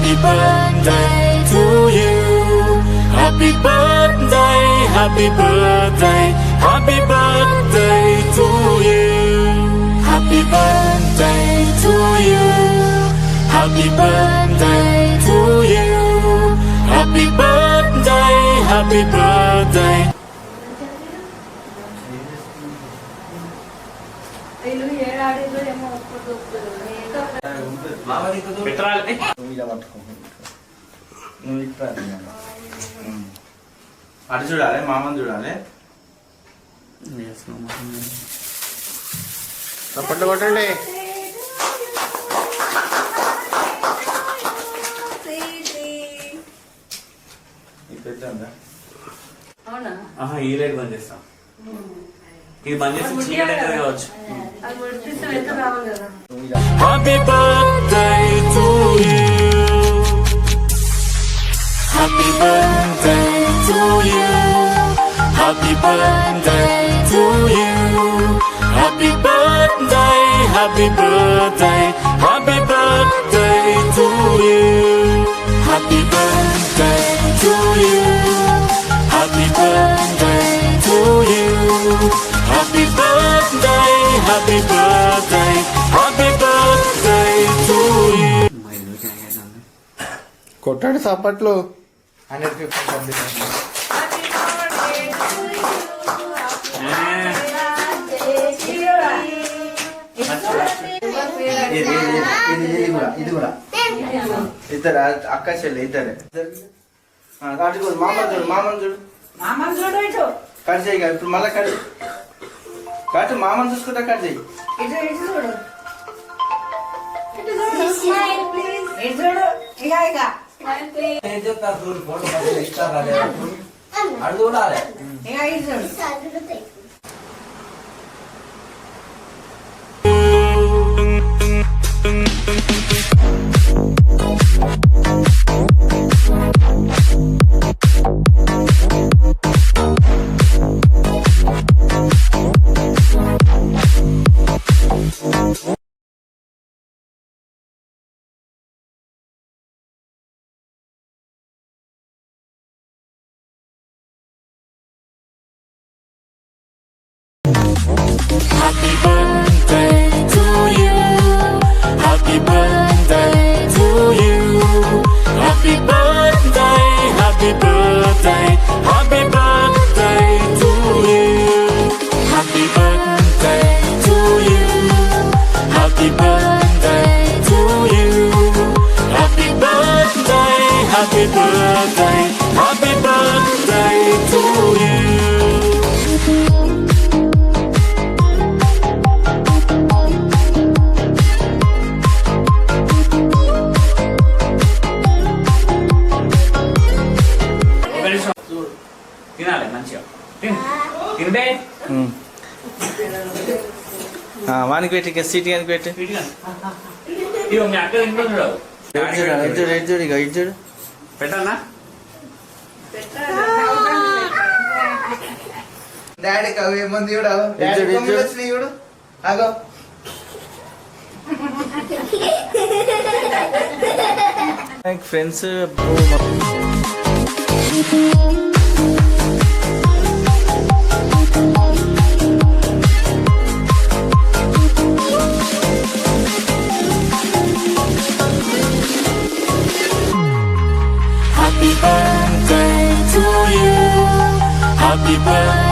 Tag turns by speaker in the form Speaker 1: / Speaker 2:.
Speaker 1: Happy birthday to you. Happy birthday, happy birthday, happy birthday to you. Happy birthday to you. Happy birthday to you. Happy birthday, happy birthday.
Speaker 2: అటు చూడాలి మామని చూడాలి.
Speaker 3: చప్పట్లు కొట్టండి.
Speaker 2: ఈ light బంద్ చేస్తాం. ఇది బంద్ చేసి చీకటి అవుతుంది కావచ్చు.
Speaker 1: Happy birthday to you. Happy birthday to you. Happy birthday to you. Happy birthday, happy birthday, happy birthday to you. Happy birthday to you. Happy birthday to you. Happy birthday, happy birthday, happy birthday to you.
Speaker 3: కొట్టండి చప్పట్లు.
Speaker 2: 150 ఇది కూడా ఇద్దరు అక్క చెల్లి ఇద్దరే. అటు చూడు మామని చూడు కట్ చేయి. ఇప్పుడు మళ్ళీ కట్ మామని చూసుకుంటా కట్ చేయి.
Speaker 1: Happy birthday to you. Happy birthday to you. Happy birthday, happy birthday, happy birthday to you. Happy birthday to you. Happy birthday to you. Happy birthday, happy birthday, happy birthday to you.
Speaker 2: తినాలి మంచిగా తినబే. వానికి పెట్టి seat కానీ పెట్టి ఇక మీ అక్క తింటున్నాడు. చూడు ఇక ఇటు చూడు పెట్టాలనా. డాడీ ఏముంది చూడు చూడు ఆగో. Friends
Speaker 1: Happy birthday to you. Happy birthday.